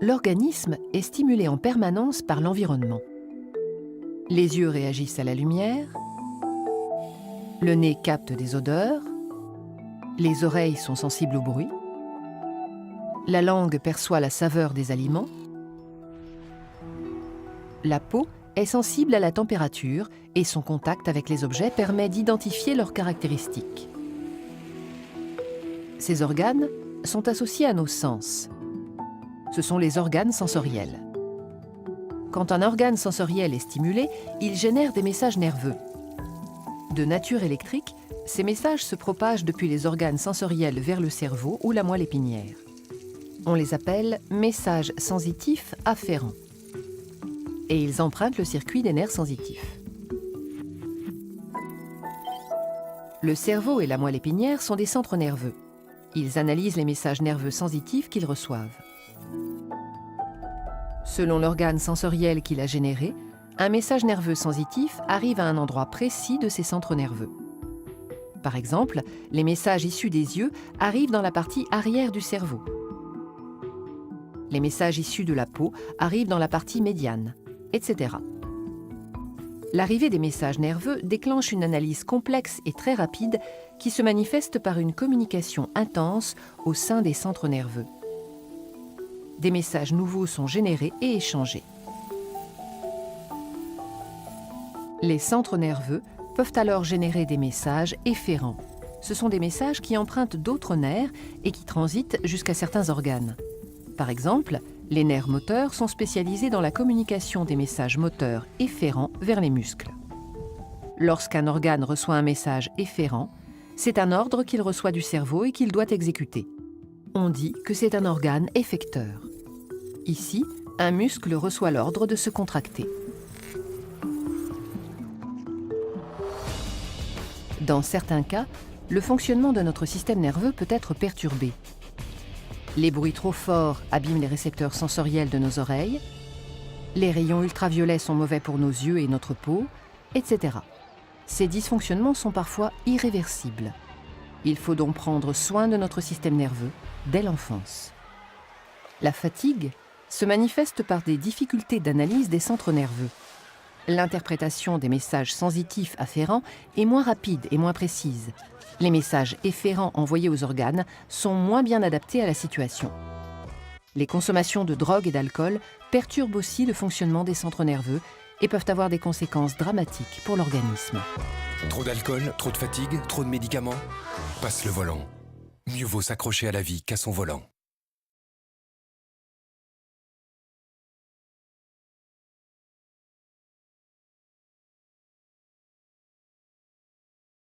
L'organisme est stimulé en permanence par l'environnement. Les yeux réagissent à la lumière, le nez capte des odeurs, les oreilles sont sensibles au bruit, la langue perçoit la saveur des aliments, la peau est sensible à la température et son contact avec les objets permet d'identifier leurs caractéristiques. Ces organes sont associés à nos sens. Ce sont les organes sensoriels. Quand un organe sensoriel est stimulé, il génère des messages nerveux. De nature électrique, ces messages se propagent depuis les organes sensoriels vers le cerveau ou la moelle épinière. On les appelle messages sensitifs afférents. Et ils empruntent le circuit des nerfs sensitifs. Le cerveau et la moelle épinière sont des centres nerveux. Ils analysent les messages nerveux sensitifs qu'ils reçoivent. Selon l'organe sensoriel qu'il a généré, un message nerveux sensitif arrive à un endroit précis de ces centres nerveux. Par exemple, les messages issus des yeux arrivent dans la partie arrière du cerveau. Les messages issus de la peau arrivent dans la partie médiane, etc. L'arrivée des messages nerveux déclenche une analyse complexe et très rapide qui se manifeste par une communication intense au sein des centres nerveux. Des messages nouveaux sont générés et échangés. Les centres nerveux peuvent alors générer des messages efférents. Ce sont des messages qui empruntent d'autres nerfs et qui transitent jusqu'à certains organes. Par exemple, les nerfs moteurs sont spécialisés dans la communication des messages moteurs efférents vers les muscles. Lorsqu'un organe reçoit un message efférent, c'est un ordre qu'il reçoit du cerveau et qu'il doit exécuter. On dit que c'est un organe effecteur. Ici, un muscle reçoit l'ordre de se contracter. Dans certains cas, le fonctionnement de notre système nerveux peut être perturbé. Les bruits trop forts abîment les récepteurs sensoriels de nos oreilles, les rayons ultraviolets sont mauvais pour nos yeux et notre peau, etc. Ces dysfonctionnements sont parfois irréversibles. Il faut donc prendre soin de notre système nerveux dès l'enfance. La fatigue se manifeste par des difficultés d'analyse des centres nerveux. L'interprétation des messages sensitifs afférents est moins rapide et moins précise. Les messages efférents envoyés aux organes sont moins bien adaptés à la situation. Les consommations de drogue et d'alcool perturbent aussi le fonctionnement des centres nerveux et peuvent avoir des conséquences dramatiques pour l'organisme. Trop d'alcool, trop de fatigue, trop de médicaments? Passe le volant. Mieux vaut s'accrocher à la vie qu'à son volant.